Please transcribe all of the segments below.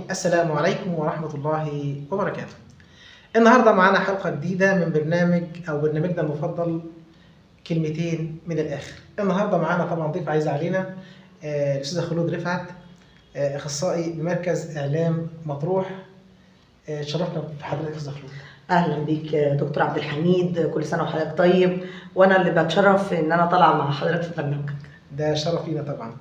السلام عليكم ورحمة الله وبركاته. النهاردة معانا حلقة جديدة من برنامجنا المفضل كلمتين من الآخر. النهاردة معانا طبعا ضيف عايز علينا الأستاذ خلود رفعت، أخصائي بمركز إعلام مطروح. شرفنا بحضرتك يا أستاذ خلود. اهلا بيك دكتور عبد الحميد، كل سنه وحضرتك طيب، وانا اللي بتشرف ان انا طالعه مع حضرتك في برنامجك. ده شرف لينا طبعا.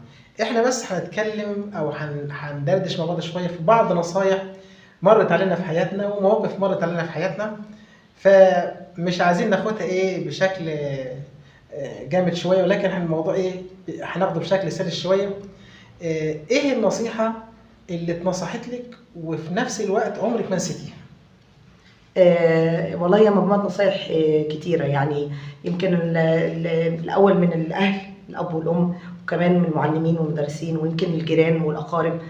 احنا بس هنتكلم او هندردش مع بعض شويه في بعض نصايح مرت علينا في حياتنا ومواقف مرت علينا في حياتنا، فمش عايزين ناخدها بشكل جامد شويه، ولكن الموضوع هناخده بشكل سلس شويه. ايه النصيحه اللي اتنصحت لك وفي نفس الوقت عمرك ما نسيتيها؟ والله هي مجموعه نصايح كتيره، يعني يمكن الاول من الاهل، الاب والام، وكمان من المعلمين والمدرسين، ويمكن الجيران والاقارب.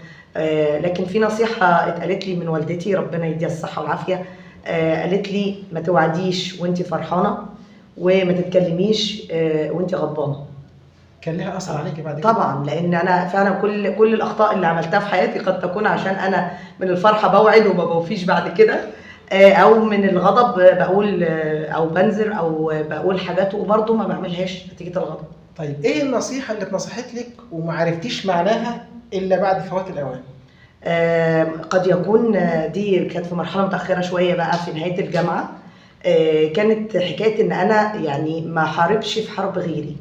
لكن في نصيحه اتقالت لي من والدتي، ربنا يديها الصحه والعافيه. قالت لي ما توعديش وانت فرحانه، وما تتكلميش وانت غضبانه. كان لها اثر عليكي بعد كده؟ طبعا، لان انا فعلا كل الاخطاء اللي عملتها في حياتي قد تكون عشان انا من الفرحه بوعد وما بوفيش بعد كده، او من الغضب بقول او بنذر او بقول حاجات وبرضه ما بعملهاش نتيجه الغضب. طيب ايه النصيحه اللي اتنصحت لك وما عرفتيش معناها الا بعد فوات الاوان؟ قد يكون دي كانت في مرحله متاخره شويه، بقى في نهايه الجامعه. كانت حكايه ان انا يعني ما حاربش في حرب غيري،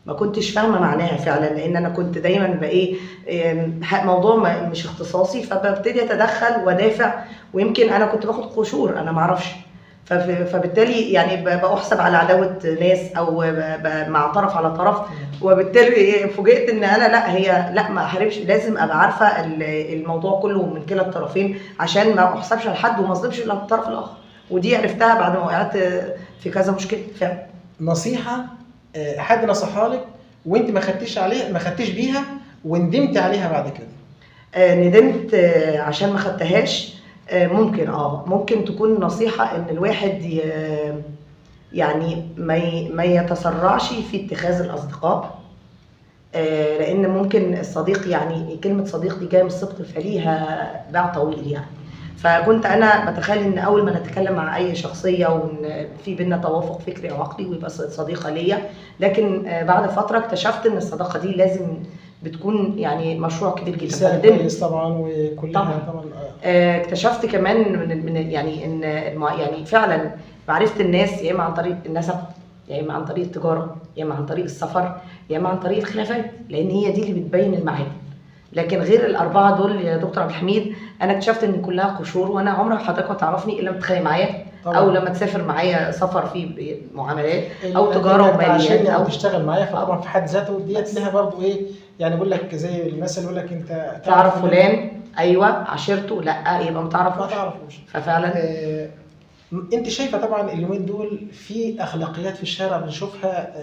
ما كنتش فاهمه معناها فعلا، لان انا كنت دايما بقى موضوع مش اختصاصي، فببتدي اتدخل وادافع، ويمكن انا كنت باخد قشور انا ما اعرفش، فبالتالي يعني بحسب على عداوه ناس او مع طرف على طرف، وبالتالي فوجئت ان انا لا ما احاربش، لازم ابقى عارفه الموضوع كله من كلا الطرفين عشان ما احسبش لحد وما اظلمش الطرف الاخر. ودي عرفتها بعد ما وقعت في كذا مشكله فعلا. نصيحه حد نصحها لك وانت ما خدتيش بيها وندمت عليها بعد كده؟ ندمت عشان ما خدتهاش. ممكن تكون نصيحة ان الواحد يعني ما يتسرعش في اتخاذ الاصدقاء، لان ممكن الصديق، يعني كلمة صديق دي جاية من الصدق فليها باع طويل يعني. فكنت انا بتخيل ان اول ما نتكلم مع اي شخصيه وان في بينا توافق فكري او عقلي ويبقى صديقه ليا، لكن بعد فتره اكتشفت ان الصداقه دي لازم بتكون يعني مشروع كبير جدا. كويس طبعا وكلها طبعا. اكتشفت كمان من يعني ان يعني فعلا معرفه الناس يا اما عن طريق النسب، يا اما عن طريق التجاره، يا اما عن طريق السفر، يا اما عن طريق الخلافات، لان هي دي اللي بتبين المعادن. لكن غير الاربعه دول يا دكتور عبد الحميد، انا اكتشفت ان كلها قشور، وانا عمرك حضرتك ما تعرفني الا لما تتخانق معايا او لما تسافر معايا سفر فيه معاملات او تجاره وماليات او تشتغل معايا. فطبعا في حد ذاته ديت لها برضه يعني بيقول لك زي المثل يقول لك انت تعرف فلان، ايوه عشيرته، لا يبقى ما تعرفوش. ففعلا انت شايفه طبعا اليومين دول في اخلاقيات في الشارع بنشوفها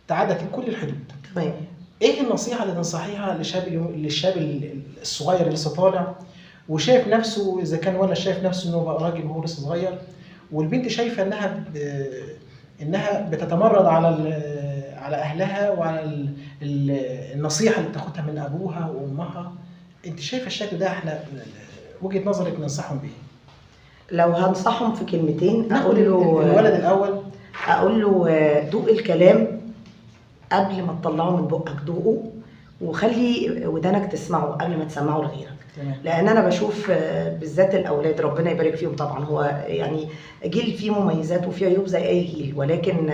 تعدت كل الحدود. تمام. ايه النصيحه اللي تنصحيها للشاب الصغير اللي لسه طالع وشايف نفسه، اذا كان ولا شايف نفسه انه بقى راجل وهو لسه صغير، والبنت شايفه انها بتتمرد على اهلها وعلى النصيحه اللي بتاخدها من ابوها وامها؟ انت شايفه الشكل ده احنا وجهه نظرك ننصحهم بيه؟ لو هنصحهم في كلمتين اقول له الولد الاول، اقول له دوق الكلام قبل ما تطلعه من بقك، دوقه وخلي ودانك تسمعه قبل ما تسمعه لغيرك. لان انا بشوف بالذات الاولاد، ربنا يبارك فيهم طبعا، هو يعني جيل فيه مميزات وفيه عيوب زي اي جيل، ولكن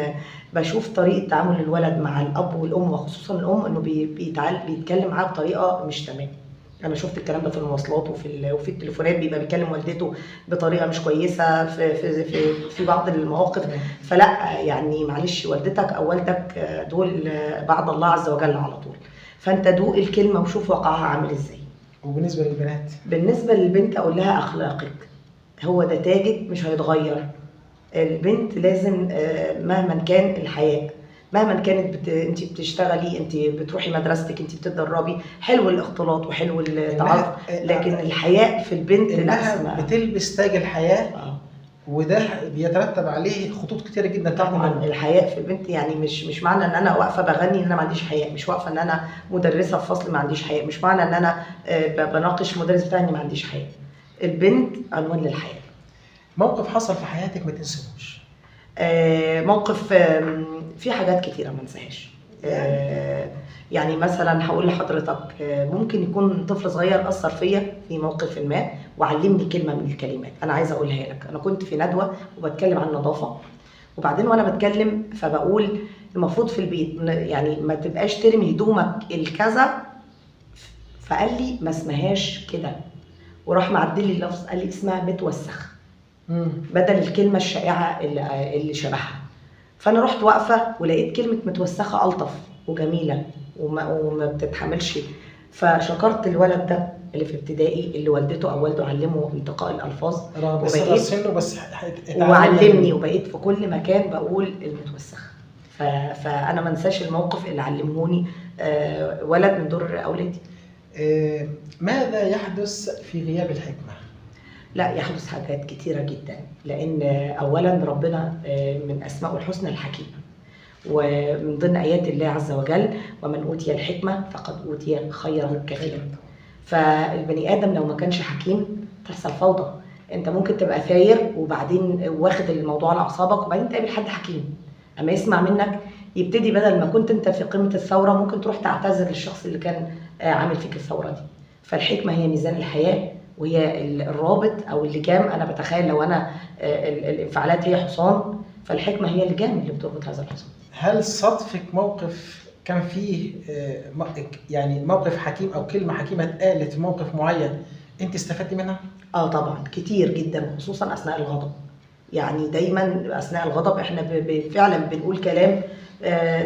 بشوف طريقه تعامل الولد مع الاب والام وخصوصا الام انه بيتكلم معاه بطريقه مش تمام. انا شفت الكلام ده في المواصلات وفي التليفونات، بيبقى بيكلم والدته بطريقه مش كويسه في بعض المواقف. فلا يعني معلش، والدتك او والدك دول بعد الله عز وجل على طول، فانت دوق الكلمه وشوف وقعها عامل ازاي. وبالنسبه للبنات؟ بالنسبه للبنت اقول لها اخلاقك هو ده تاجك مش هيتغير. البنت لازم مهما كان الحياء، مهما كانت انت بتشتغلي، انت بتروحي مدرستك، انت بتتدربي، حلو الاختلاط وحلو التعارف، لكن الحياء في البنت انها بتلبس تاج الحياء وده بيترتب عليه خطوط كتيره جدا تحت طبعا منه. الحياء في البنت، يعني مش معنى ان انا واقفه بغني ان انا ما عنديش حياء، مش واقفه ان انا مدرسه في فصل ما عنديش حياء، مش معنى ان انا بناقش مدرس بتاعي اني ما عنديش حياء. البنت عنوان للحياء. موقف حصل في حياتك ما تنسيهوش؟ موقف، في حاجات كتيره ما انساهاش. يعني مثلا هقول لحضرتك، ممكن يكون طفل صغير اثر فيا في موقف ما وعلمني كلمه من الكلمات انا عايزه اقولها لك. انا كنت في ندوه وبتكلم عن النظافه، وبعدين وانا بتكلم فبقول المفروض في البيت يعني ما تبقاش ترمي هدومك الكذا، فقال لي ما اسمهاش كده، وراح معدل لي اللفظ قال لي اسمها متوسخ بدل الكلمه الشائعه اللي شبهها. فانا رحت واقفه ولقيت كلمه متوسخه الطف وجميله وما بتتحملش. فشكرت الولد ده اللي في ابتدائي اللي والدته او والده علمه انتقاء الالفاظ، وبقيت سنه بس وعلمني، وبقيت في كل مكان بقول المتوسخ. فانا ما انساش الموقف اللي علمهوني ولد من دور اولادي. ماذا يحدث في غياب الحكمه؟ لا، يحدث حاجات كتيره جدا، لان اولا ربنا من اسمائه الحسنى الحكيم، ومن ضمن ايات الله عز وجل ومن اوتي الحكمه فقد اوتي خيرا كثيرا. فالبني ادم لو ما كانش حكيم تحصل فوضى. انت ممكن تبقى ثاير وبعدين واخد الموضوع على اعصابك، وبعدين تقابل حد حكيم اما يسمع منك يبتدي بدل ما كنت انت في قمه الثوره ممكن تروح تعتذر للشخص اللي كان عامل فيك الثوره دي. فالحكمه هي ميزان الحياه، وهي الرابط او اللجام. انا بتخيل لو انا الانفعالات هي حصان، فالحكمه هي اللجام اللي بتربط هذا الحصان. هل صادفك موقف كان فيه يعني موقف حكيم او كلمه حكيمه اتقالت في موقف معين انت استفدتي منها؟ طبعا كتير جدا، خصوصا اثناء الغضب. يعني دايما اثناء الغضب احنا فعلا بنقول كلام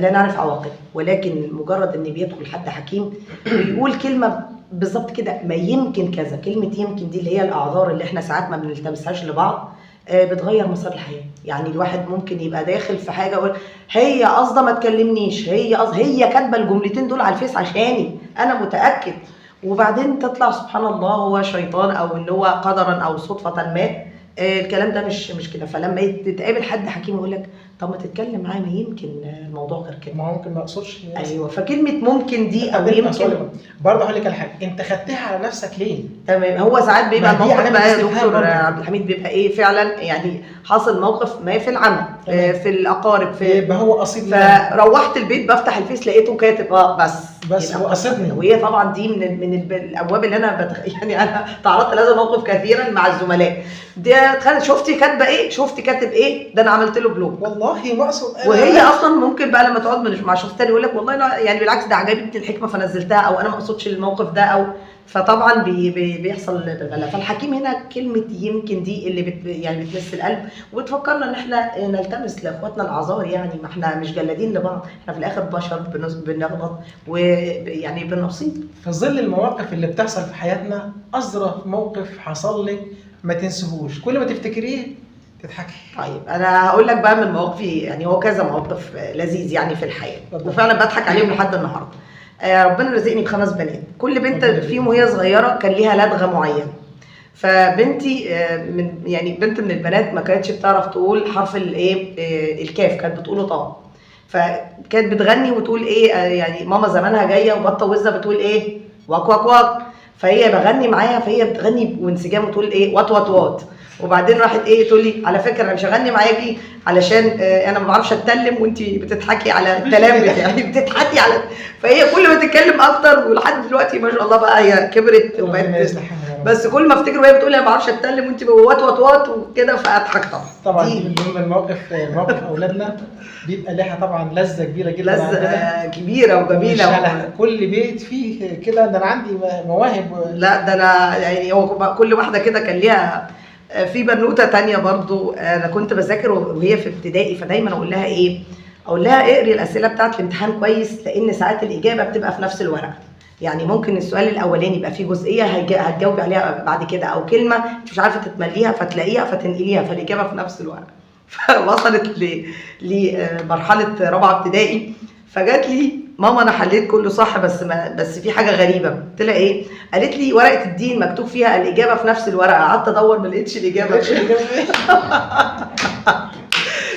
لا نعرف عواقب، ولكن مجرد ان بيدخل حد حكيم بيقول كلمه بالظبط كده، ما يمكن كذا. كلمه يمكن دي اللي هي الاعذار اللي احنا ساعات ما بنلتمسهاش لبعض، بتغير مسار الحياه. يعني الواحد ممكن يبقى داخل في حاجه يقول هي قصده ما تكلمنيش، هي كاتبه الجملتين دول على الفيس عشاني انا متاكد، وبعدين تطلع سبحان الله هو شيطان او اللي هو قدرا او صدفه ما. الكلام ده مش كده. فلما تتقابل حد حكيم يقول لك طب ما تتكلم معاه، ما يمكن الموضوع غير كده. ما ممكن ما اقصدش. ايوه، فكلمه ممكن دي او يمكن برضه هقول لك على حاجه، انت خدتها على نفسك ليه؟ تمام. هو ساعات بيبقى الموقف بقى يا دكتور عبد الحميد بيبقى ايه فعلا، يعني حاصل موقف ما في العمل في الاقارب يبقى هو قصيد. فروحت البيت بفتح الفيس لقيته كاتب بس هو قصدني. وهي طبعا دي من الابواب اللي انا يعني انا تعرضت لهذا الموقف كثيرا مع الزملاء. دي شفتي كاتبه ايه، شفتي كاتب ايه، ده انا عملت له بلوك. والله ما اقصد. وهي اصلا ممكن بقى لما تقعد مع شخص تاني يقول لك والله أنا يعني بالعكس ده عجبتني الحكمه فنزلتها، او انا ما اقصدش الموقف ده، او فطبعا بيحصل بلبله. فالحكيم هنا كلمه يمكن دي اللي يعني بتمس القلب وبتفكرنا ان احنا نلتمس لاخواتنا الاعذار. يعني ما احنا مش جلادين لبعض، احنا في الاخر بشر بنغلط ويعني بنصيب. في ظل المواقف اللي بتحصل في حياتنا، اظرف موقف حصل لك ما تنسهوش كل ما تفتكريه تضحكي؟ طيب انا هقول لك بقى من مواقفي، يعني هو كذا موقف لذيذ يعني في الحياه وفعلا بضحك عليهم لحد النهارده. ربنا رزقني ب5 بنات، كل بنت فيهم وهي صغيره كان ليها لدغه معينه. فبنتي يعني بنت من البنات ما كانتش بتعرف تقول حرف الكاف، كانت بتقوله طبعا. فكانت بتغني وتقول ايه، يعني ماما زمانها جايه وبطه وزه بتقول ايه واك واك واك، فهي بغني معاها، فهي بتغني وانسجام وتقول ايه وات وات وات. وبعدين راحت تقول لي على فكره انا مش هغني معاكي علشان انا ما بعرفش اتكلم وانت بتضحكي على الكلام بتاعي بتضحكي على. فهي كل ما تتكلم اكتر، ولحد دلوقتي ما شاء الله بقى هي كبرت وبقت، بس كل ما افتكر وهي بتقول انا ما بعرفش اتكلم وانت وات وات وات وكده فاضحك طبعا. من ضمن موقف اولادنا بيبقى لها طبعا لذه كبيره جدا، لذه كبيره وجميله. كل بيت فيه كده، ده انا عندي مواهب. لا ده انا يعني هو كل واحده كده كان ليها. في بنوته تانية برضو انا كنت بذاكر وهي في ابتدائي، فدايما اقول لها اقول لها اقري الاسئله بتاعت الامتحان كويس، لان ساعات الاجابه بتبقى في نفس الورقه. يعني ممكن السؤال الاولاني يبقى فيه جزئيه هتجاوبي عليها بعد كده، او كلمه انت مش عارفه تتمليها فتلاقيها فتنقليها، فالاجابه في نفس الورقه. فوصلت لمرحله رابعه ابتدائي، فجات لي ماما انا حليت كله صح، بس في حاجه غريبه. قلت لها ايه؟ قالت لي ورقه الدين مكتوب فيها الاجابه في نفس الورقه. قعدت ادور ما لقيتش الاجابه.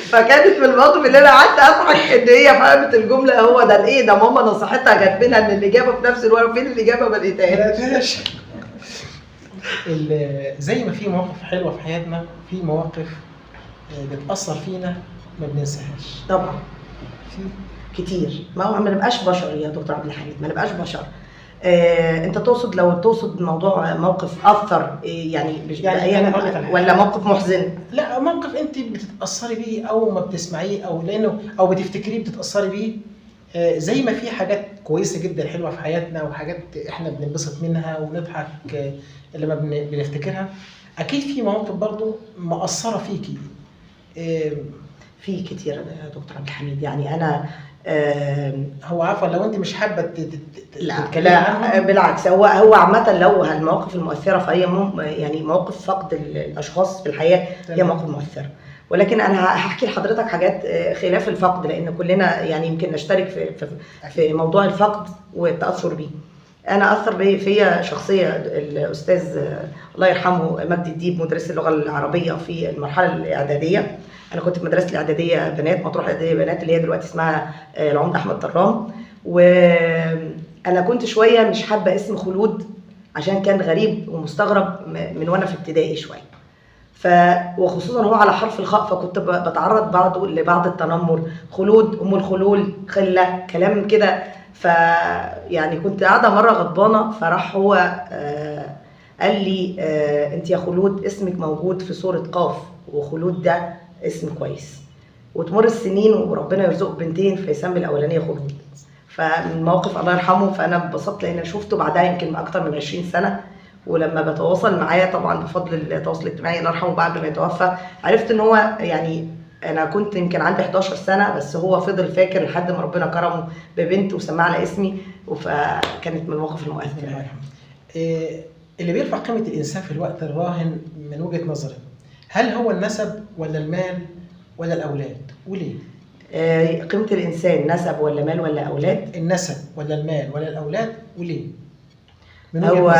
فكانت من المواقف اللي انا قعدت اضحك ان هي فهمت الجمله. هو ده الايه ده، ماما نصيحتها جت منها ان الاجابه في نفس الورقه. فين الاجابه؟ ما لقيتهاش. زي ما في مواقف حلوه في حياتنا، في مواقف بتاثر فينا ما بننساهاش. طبعا في كتير. ما نبقاش بشر يا دكتور عبد الحميد، ما نبقاش بشر. انت تقصد، لو تقصد موقف اثر يعني أنا هقول لك على حاجة. ولا موقف محزن؟ لا، موقف انت بتتاثري بيه او ما بتسمعيه او لانه او بتفتكريه بتتاثري بيه. زي ما في حاجات كويسه جدا حلوه في حياتنا وحاجات احنا بننبسط منها ونضحك لما بنفتكرها، اكيد في مواقف برضو مأثره فيكي. في كتير يا دكتور عبد الحميد. يعني انا هو عفوا لو انت مش حابه تتكلمي عنها، بالعكس. هو عامه لو المواقف المؤثره، فهي يعني مواقف فقد الاشخاص في الحياه هي مواقف مؤثره. ولكن انا هحكي لحضرتك حاجات خلاف الفقد، لان كلنا يعني يمكن نشترك في موضوع الفقد والتاثر بيه. انا اثر فيا شخصيه الاستاذ الله يرحمه مجدي الديب، مدرس اللغه العربيه في المرحله الاعداديه. انا كنت في مدرسه الاعداديه بنات، مطروح الاعداديه بنات، اللي هي دلوقتي اسمها العمده احمد طرام. وانا كنت شويه مش حابه اسم خلود عشان كان غريب ومستغرب من وانا في ابتدائي شويه. وخصوصا هو على حرف الخاء، فكنت بتعرض لبعض التنمر. خلود، ام الخلول، خله، كلام كده. يعني كنت قاعده مره غضبانه، فراح هو قال لي انت يا خلود اسمك موجود في سوره قاف، وخلود ده اسم كويس، وتمر السنين وربنا يرزقك بنتين فيسمي الاولانيه خلود. فمن موقف الله يرحمه، فانا اتبسطت لان شفته بعدها يمكن اكتر من 20 سنه. ولما بتواصل معايا طبعا بفضل التواصل الاجتماعي الله يرحمه بعد ما يتوفى، عرفت ان هو يعني انا كنت يمكن عندي 11 سنه، بس هو فضل فاكر لحد ما ربنا كرمه ببنت وسماها على اسمي. فكانت من المواقف المؤثره. اللي بيرفع قيمه الانسان في الوقت الراهن من وجهه نظري، هل هو النسب ولا المال ولا الاولاد؟ وليه؟ قيمه الانسان نسب ولا مال ولا اولاد؟ النسب ولا المال ولا الاولاد، وليه؟ هو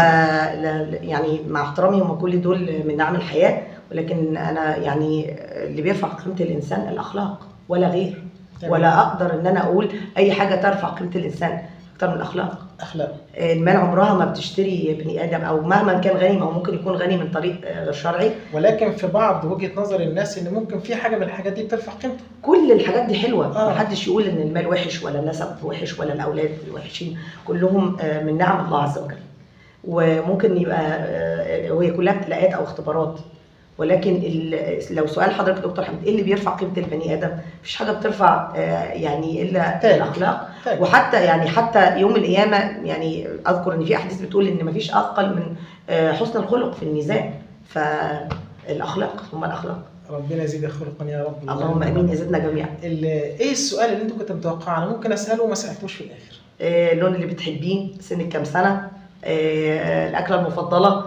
يعني مع احترامي هم كل دول من نعم الحياه، ولكن انا يعني اللي بيرفع قيمه الانسان الاخلاق ولا غير. ولا اقدر ان انا اقول اي حاجه ترفع قيمه الانسان اكتر من الاخلاق. المال عمرها ما بتشتري بني ادم، او مهما كان غني، ما هو ممكن يكون غني من طريق غير شرعي. ولكن في بعض وجهه نظر الناس ان ممكن في حاجه من الحاجات دي بترفع قيمته. كل الحاجات دي حلوه. محدش يقول ان المال وحش ولا النسب وحش ولا الاولاد وحشين، كلهم من نعم الله عز وجل. وممكن يبقى وهي كلها ابتلاءات او اختبارات. ولكن لو سؤال حضرتك دكتور حميد ايه اللي بيرفع قيمه البني ادم؟ مفيش حاجه بترفع يعني الا الاخلاق. وحتى يعني حتى يوم القيامه، يعني اذكر ان في احاديث بتقول ان مفيش اثقل من حسن الخلق في الميزان. فالاخلاق ثم الاخلاق. ربنا يزيد خلقا يا رب. اللهم امين، يزيدنا جميعا. ايه السؤال اللي انت كنت متوقعه؟ انا ممكن اساله وما سالتوش في الاخر. اللون اللي بتحبيه، سنك كام سنه، الاكله المفضله،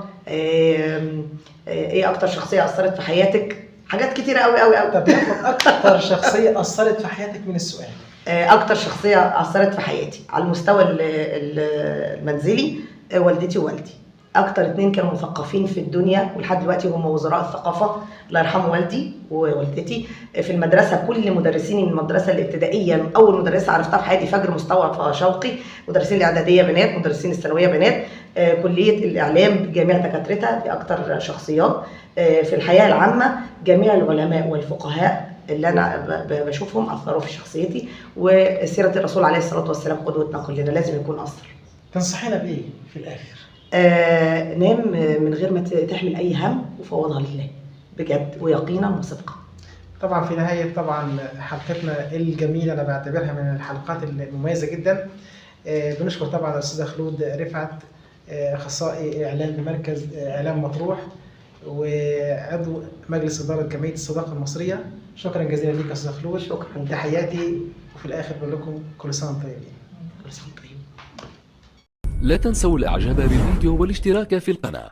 ايه اكتر شخصيه اثرت في حياتك؟ حاجات كتيره قوي قوي قوي. طب ناخد اكتر شخصيه اثرت في حياتك من السؤال. اكتر شخصيه اثرت في حياتي على المستوى المنزلي والدتي ووالدي. اكتر اتنين كانوا مثقفين في الدنيا ولحد دلوقتي هم وزراء الثقافه، الله يرحمه والدي ووالدتي. في المدرسه كل مدرسين المدرسه الابتدائيه، اول مدرسه عرفتها في حياتي فجر مصطفى شوقي، مدرسين الاعداديه بنات، مدرسين الثانويه بنات، كليه الاعلام بجميع دكاترتها، دي اكتر شخصيات. في الحياه العامه جميع العلماء والفقهاء اللي انا بشوفهم اثروا في شخصيتي. وسيره الرسول عليه الصلاه والسلام قدوتنا كلنا، لازم يكون اثر. تنصحينا بايه في الاخر؟ نام من غير ما تحمل اي هم وفوضها لله بجد ويقينا وصدقا. طبعا في نهايه طبعا حلقتنا الجميله، انا بعتبرها من الحلقات المميزه جدا. بنشكر طبعا الاستاذه خلود رفعت، اخصائي اعلام بمركز اعلام مطروح وعضو مجلس اداره جمعيه الصداقه المصريه. شكرا جزيلا ليك يا استاذه خلود. شكرا. تحياتي، وفي الاخر بقول لكم كل سنه وانتم طيبين. كل سنه وانتم طيبين. لا تنسوا الاعجاب بالفيديو والاشتراك في القناه.